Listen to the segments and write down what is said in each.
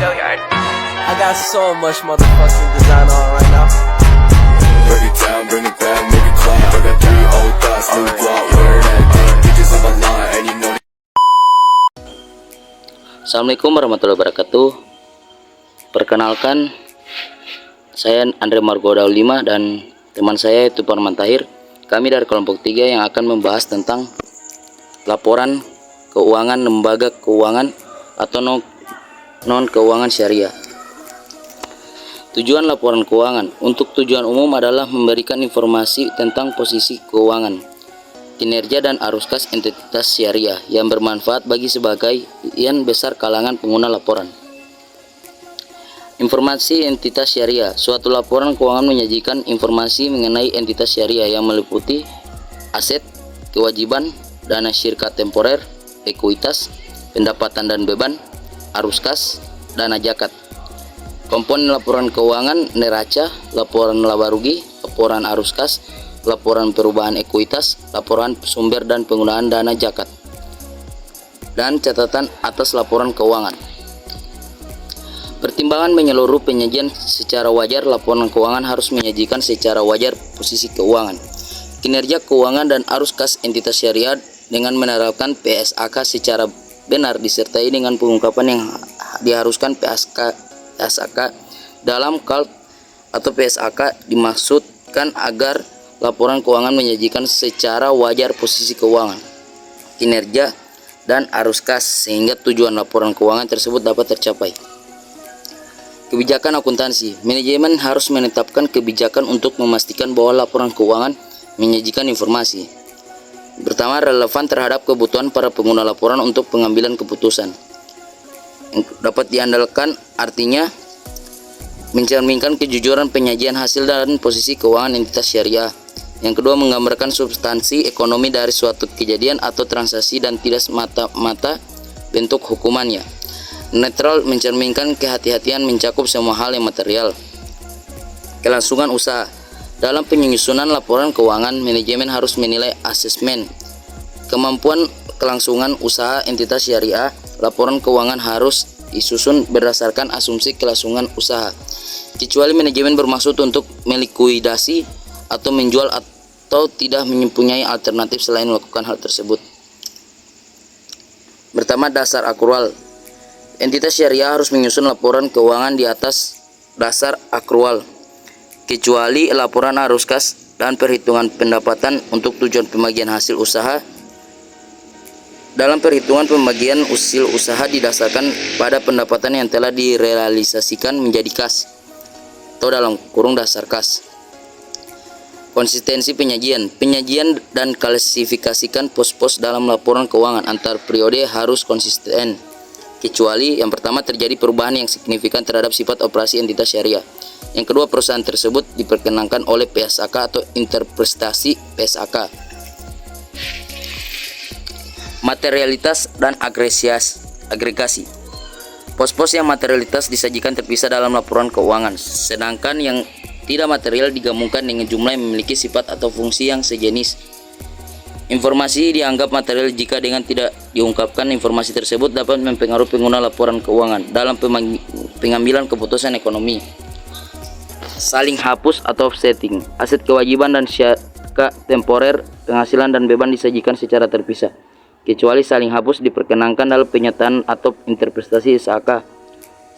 I got so much motherfucking design on right now. Break it down, bring it back, make it clap. I got 3 old thoughts, new block, where that thing. Bitches on my line, and you know. Assalamualaikum warahmatullahi wabarakatuh. Perkenalkan, saya Andre Margodaul 5 dan teman saya itu Parman Tahir. Kami dari kelompok 3 yang akan membahas tentang laporan keuangan lembaga keuangan atau non keuangan syariah. Tujuan laporan keuangan untuk tujuan umum adalah memberikan informasi tentang posisi keuangan, kinerja dan arus kas entitas syariah yang bermanfaat bagi sebagian besar kalangan pengguna laporan. Informasi entitas syariah. Suatu laporan keuangan menyajikan informasi mengenai entitas syariah yang meliputi aset, kewajiban, dana syirkat temporer, ekuitas, pendapatan dan beban, arus kas, dana zakat. Komponen laporan keuangan neraca, laporan laba rugi, laporan arus kas, laporan perubahan ekuitas, laporan sumber dan penggunaan dana zakat, dan catatan atas laporan keuangan. Pertimbangan menyeluruh penyajian secara wajar. Laporan keuangan harus menyajikan secara wajar posisi keuangan, kinerja keuangan dan arus kas entitas syariah dengan menerapkan PSAK secara benar disertai dengan pengungkapan yang diharuskan PSAK dalam KALP atau PSAK dimaksudkan agar laporan keuangan menyajikan secara wajar posisi keuangan, kinerja dan arus kas sehingga tujuan laporan keuangan tersebut dapat tercapai. Kebijakan akuntansi. Manajemen harus menetapkan kebijakan untuk memastikan bahwa laporan keuangan menyajikan informasi pertama relevan terhadap kebutuhan para pengguna laporan untuk pengambilan keputusan yang dapat diandalkan, artinya mencerminkan kejujuran penyajian hasil dan posisi keuangan entitas syariah. Yang kedua, menggambarkan substansi ekonomi dari suatu kejadian atau transaksi dan tidak semata-mata bentuk hukumannya. Netral, mencerminkan kehati-hatian mencakup semua hal yang material. Kelangsungan usaha. Dalam penyusunan laporan keuangan, manajemen harus menilai asesmen kemampuan kelangsungan usaha entitas syariah. Laporan keuangan harus disusun berdasarkan asumsi kelangsungan usaha, kecuali manajemen bermaksud untuk melikuidasi atau menjual atau tidak mempunyai alternatif selain melakukan hal tersebut. Pertama, dasar akrual. Entitas syariah harus menyusun laporan keuangan di atas dasar akrual, kecuali laporan arus kas dan perhitungan pendapatan untuk tujuan pembagian hasil usaha. Dalam perhitungan pembagian hasil usaha didasarkan pada pendapatan yang telah direalisasikan menjadi kas atau dalam kurung dasar kas. Konsistensi penyajian. Penyajian dan klasifikasikan pos-pos dalam laporan keuangan antar periode harus konsisten, kecuali yang pertama terjadi perubahan yang signifikan terhadap sifat operasi entitas syariah. Yang kedua, perusahaan tersebut diperkenankan oleh PSAK atau interpretasi PSAK. Materialitas dan agregasi. Pos-pos yang materialitas disajikan terpisah dalam laporan keuangan, sedangkan yang tidak material digabungkan dengan jumlah yang memiliki sifat atau fungsi yang sejenis. Informasi dianggap material jika dengan tidak diungkapkan informasi tersebut dapat mempengaruhi pengguna laporan keuangan dalam pengambilan keputusan ekonomi. Saling hapus atau offsetting. Aset, kewajiban dan syirkat temporer, penghasilan dan beban disajikan secara terpisah, kecuali saling hapus diperkenankan dalam penyataan atau interpretasi SAK.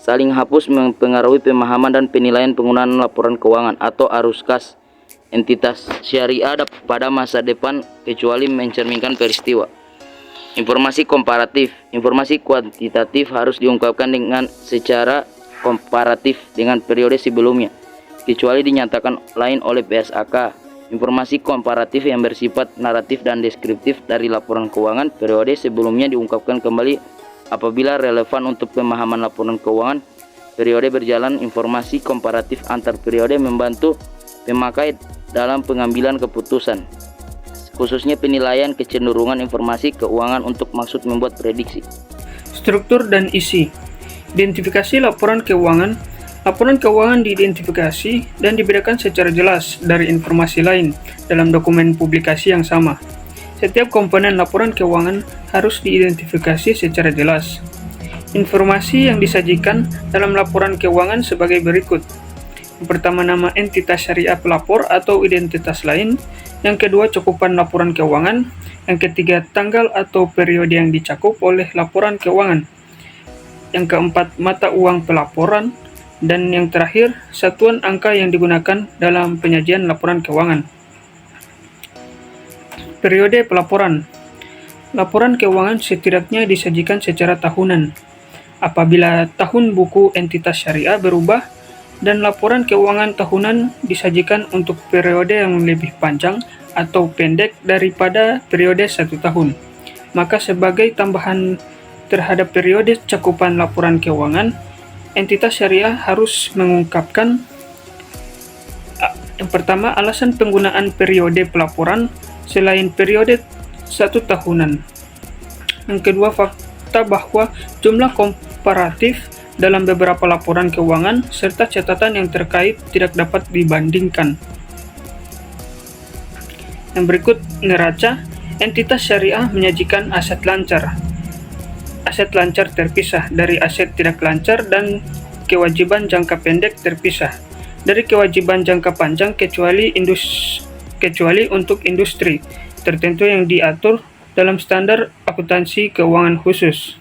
Saling hapus mempengaruhi pemahaman dan penilaian penggunaan laporan keuangan atau arus kas entitas syariah pada masa depan, kecuali mencerminkan peristiwa. Informasi komparatif. Informasi kuantitatif harus diungkapkan dengan secara komparatif dengan periode sebelumnya, kecuali dinyatakan lain oleh PSAK. Informasi komparatif yang bersifat naratif dan deskriptif dari laporan keuangan periode sebelumnya diungkapkan kembali apabila relevan untuk pemahaman laporan keuangan periode berjalan. Informasi komparatif antar periode membantu pemakai dalam pengambilan keputusan, khususnya penilaian kecenderungan informasi keuangan untuk maksud membuat prediksi. Struktur dan isi. Identifikasi laporan keuangan. Laporan keuangan diidentifikasi dan dibedakan secara jelas dari informasi lain dalam dokumen publikasi yang sama. Setiap komponen laporan keuangan harus diidentifikasi secara jelas. Informasi yang disajikan dalam laporan keuangan sebagai berikut. Yang pertama, nama entitas syariah pelapor atau identitas lain. Yang kedua, cakupan laporan keuangan. Yang ketiga, tanggal atau periode yang dicakup oleh laporan keuangan. Yang keempat, mata uang pelaporan. Dan yang terakhir, satuan angka yang digunakan dalam penyajian laporan keuangan. Periode pelaporan. Laporan keuangan setidaknya disajikan secara tahunan. Apabila tahun buku entitas syariah berubah dan laporan keuangan tahunan disajikan untuk periode yang lebih panjang atau pendek daripada periode 1 tahun, maka sebagai tambahan terhadap periode cakupan laporan keuangan, entitas syariah harus mengungkapkan yang pertama, alasan penggunaan periode pelaporan selain periode 1 tahunan. Yang kedua, fakta bahwa jumlah komparatif dalam beberapa laporan keuangan serta catatan yang terkait tidak dapat dibandingkan. Yang berikut, neraca. Entitas syariah menyajikan aset lancar. Aset lancar terpisah dari aset tidak lancar dan kewajiban jangka pendek terpisah dari kewajiban jangka panjang kecuali untuk industri tertentu yang diatur dalam standar akuntansi keuangan khusus.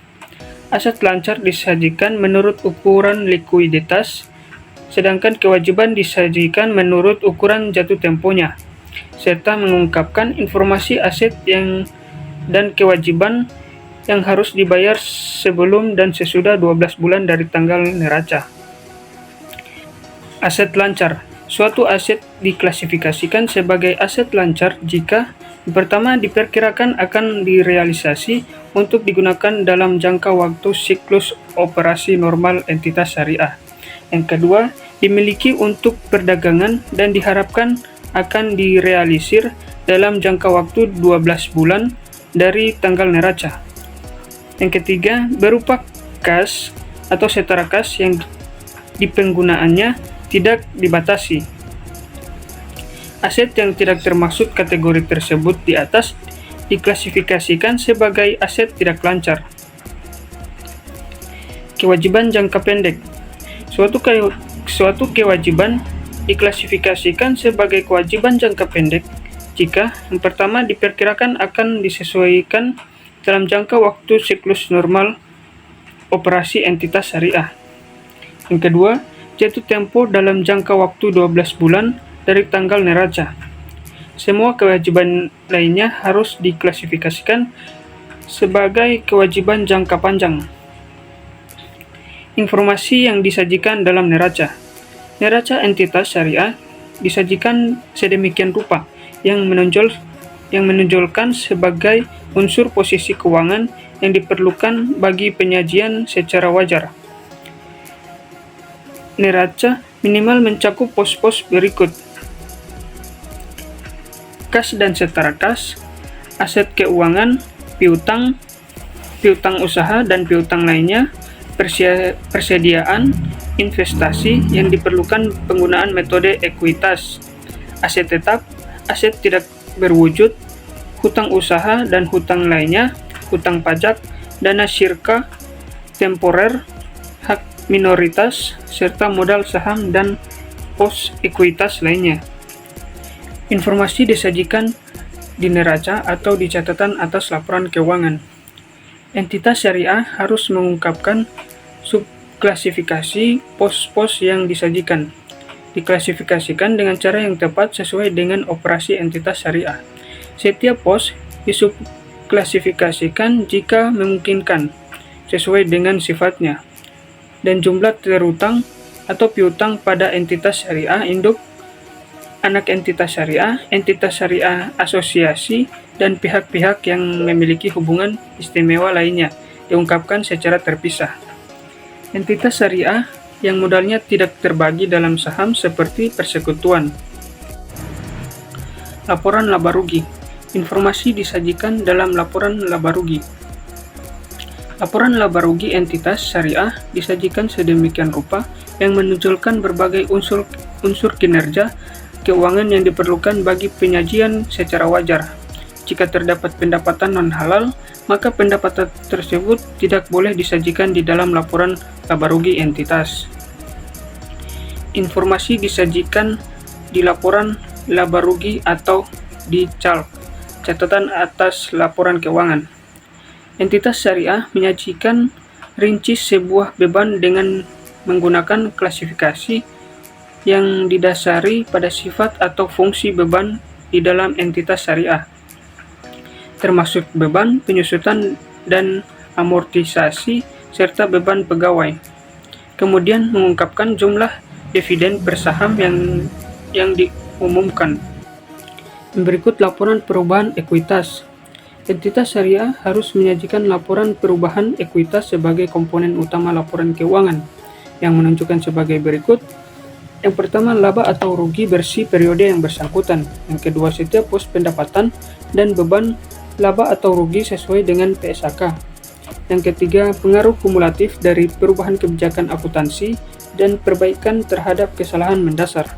Aset lancar disajikan menurut ukuran likuiditas, sedangkan kewajiban disajikan menurut ukuran jatuh temponya, serta mengungkapkan informasi aset dan kewajiban yang harus dibayar sebelum dan sesudah 12 bulan dari tanggal neraca. Aset lancar. Suatu aset diklasifikasikan sebagai aset lancar jika pertama, diperkirakan akan direalisasi untuk digunakan dalam jangka waktu siklus operasi normal entitas syariah. Yang kedua, dimiliki untuk perdagangan dan diharapkan akan direalisir dalam jangka waktu 12 bulan dari tanggal neraca. Yang ketiga, berupa kas atau setara kas yang di penggunaannya tidak dibatasi. Aset yang tidak termaksud kategori tersebut di atas diklasifikasikan sebagai aset tidak lancar. Kewajiban jangka pendek. Suatu kewajiban diklasifikasikan sebagai kewajiban jangka pendek jika yang pertama diperkirakan akan disesuaikan dalam jangka waktu siklus normal operasi entitas syariah. Yang kedua, jatuh tempo dalam jangka waktu 12 bulan dari tanggal neraca. Semua kewajiban lainnya harus diklasifikasikan sebagai kewajiban jangka panjang. Informasi yang disajikan dalam neraca. Neraca entitas syariah disajikan sedemikian rupa yang menonjolkan sebagai unsur posisi keuangan yang diperlukan bagi penyajian secara wajar. Neraca minimal mencakup pos-pos berikut: kas dan setara kas, aset keuangan, piutang usaha dan piutang lainnya, persediaan, investasi yang diperlukan penggunaan metode ekuitas, aset tetap, aset tidak berwujud, hutang usaha dan hutang lainnya, hutang pajak, dana syirka, temporer, hak minoritas, serta modal saham dan pos ekuitas lainnya. Informasi disajikan di neraca atau di catatan atas laporan keuangan. Entitas syariah harus mengungkapkan subklasifikasi pos-pos yang disajikan. Diklasifikasikan dengan cara yang tepat sesuai dengan operasi entitas syariah. Setiap pos disubklasifikasikan jika memungkinkan, sesuai dengan sifatnya dan jumlah terutang atau piutang pada entitas syariah induk, anak entitas syariah asosiasi, dan pihak-pihak yang memiliki hubungan istimewa lainnya diungkapkan secara terpisah. Entitas syariah yang modalnya tidak terbagi dalam saham seperti persekutuan. Laporan laba rugi. Informasi disajikan dalam laporan laba rugi. Laporan laba rugi entitas syariah disajikan sedemikian rupa yang menunjukkan berbagai unsur kinerja keuangan yang diperlukan bagi penyajian secara wajar. Jika terdapat pendapatan non-halal maka pendapatan tersebut tidak boleh disajikan di dalam laporan laba rugi entitas. Informasi disajikan di laporan laba rugi atau di CALK, catatan atas laporan keuangan. Entitas syariah menyajikan rinci sebuah beban dengan menggunakan klasifikasi yang didasari pada sifat atau fungsi beban di dalam entitas syariah, termasuk beban penyusutan dan amortisasi serta beban pegawai. Kemudian mengungkapkan jumlah dividen per saham yang diumumkan. Berikut laporan perubahan ekuitas. Entitas syariah harus menyajikan laporan perubahan ekuitas sebagai komponen utama laporan keuangan, yang menunjukkan sebagai berikut. Yang pertama, laba atau rugi bersih periode yang bersangkutan. Yang kedua, setiap pos pendapatan dan beban laba atau rugi sesuai dengan PSAK. Yang ketiga, pengaruh kumulatif dari perubahan kebijakan akuntansi dan perbaikan terhadap kesalahan mendasar.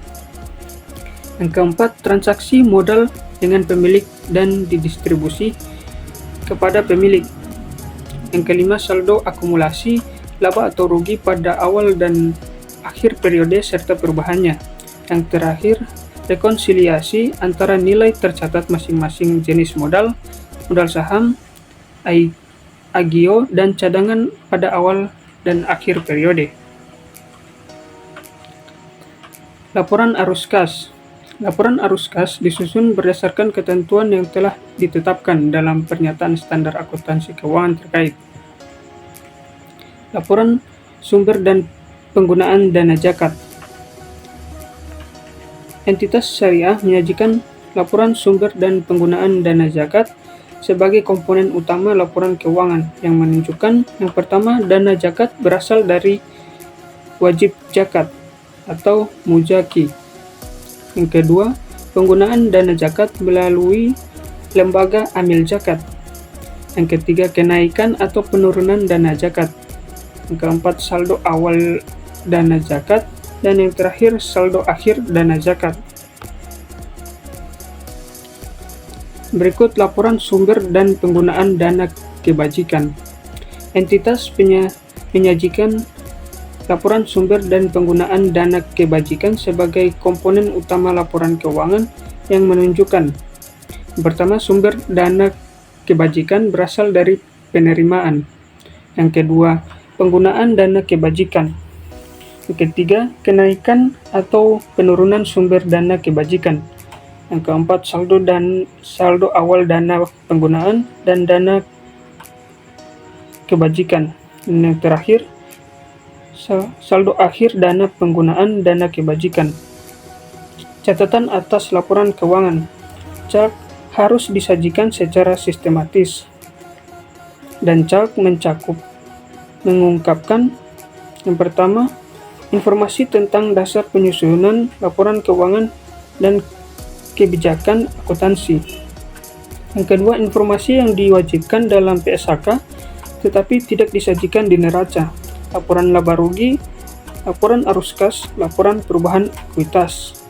Yang keempat, transaksi modal dengan pemilik dan didistribusi kepada pemilik. Yang kelima, saldo akumulasi laba atau rugi pada awal dan akhir periode serta perubahannya. Yang terakhir, rekonsiliasi antara nilai tercatat masing-masing jenis modal, modal saham, agio, dan cadangan pada awal dan akhir periode. Laporan arus kas. Laporan arus kas disusun berdasarkan ketentuan yang telah ditetapkan dalam pernyataan standar akuntansi keuangan terkait. Laporan sumber dan penggunaan dana zakat. Entitas syariah menyajikan laporan sumber dan penggunaan dana zakat sebagai komponen utama laporan keuangan yang menunjukkan yang pertama, dana zakat berasal dari wajib zakat atau muzaki. Yang kedua, penggunaan dana zakat melalui lembaga amil zakat. Yang ketiga, kenaikan atau penurunan dana zakat. Yang keempat, saldo awal dana zakat. Dan yang terakhir, saldo akhir dana zakat. Berikut laporan sumber dan penggunaan dana kebajikan. Entitas menyajikan laporan sumber dan penggunaan dana kebajikan sebagai komponen utama laporan keuangan yang menunjukkan. Pertama, sumber dana kebajikan berasal dari penerimaan. Yang kedua, penggunaan dana kebajikan. Yang ketiga, kenaikan atau penurunan sumber dana kebajikan. Yang keempat, saldo awal dana penggunaan dan dana kebajikan. Dan yang terakhir, saldo akhir dana penggunaan dana kebajikan. Catatan atas laporan keuangan. CALK harus disajikan secara sistematis. Dan CALK mengungkapkan yang pertama, informasi tentang dasar penyusunan laporan keuangan dan kebijakan akuntansi. Yang kedua, informasi yang diwajibkan dalam PSAK tetapi tidak disajikan di neraca. Laporan laba rugi, laporan arus kas, laporan perubahan ekuitas.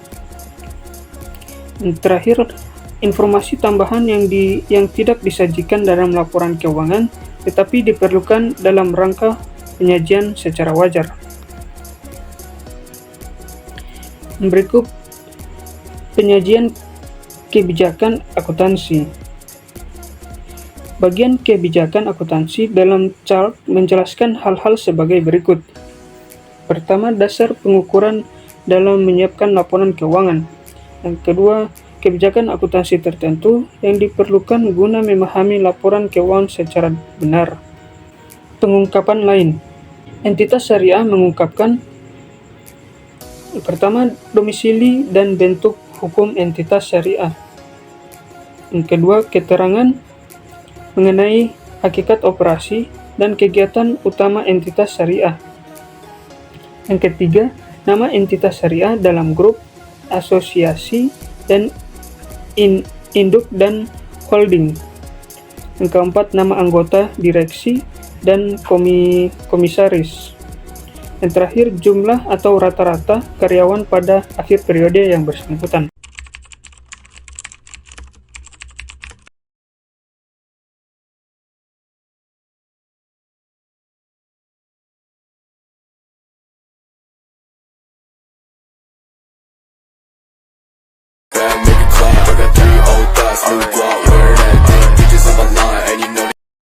Dan terakhir, informasi tambahan yang tidak disajikan dalam laporan keuangan tetapi diperlukan dalam rangka penyajian secara wajar. Berikut penyajian kebijakan akuntansi. Bagian kebijakan akuntansi dalam CALK menjelaskan hal-hal sebagai berikut. Pertama, dasar pengukuran dalam menyiapkan laporan keuangan. Yang kedua, kebijakan akuntansi tertentu yang diperlukan guna memahami laporan keuangan secara benar. Pengungkapan lain. Entitas syariah mengungkapkan pertama, domisili dan bentuk hukum entitas syariah. Yang kedua, keterangan mengenai hakikat operasi dan kegiatan utama entitas syariah. Yang ketiga, nama entitas syariah dalam grup, asosiasi, dan induk dan holding. Yang keempat, nama anggota direksi dan komisaris. Yang terakhir, jumlah atau rata-rata karyawan pada akhir periode yang bersangkutan.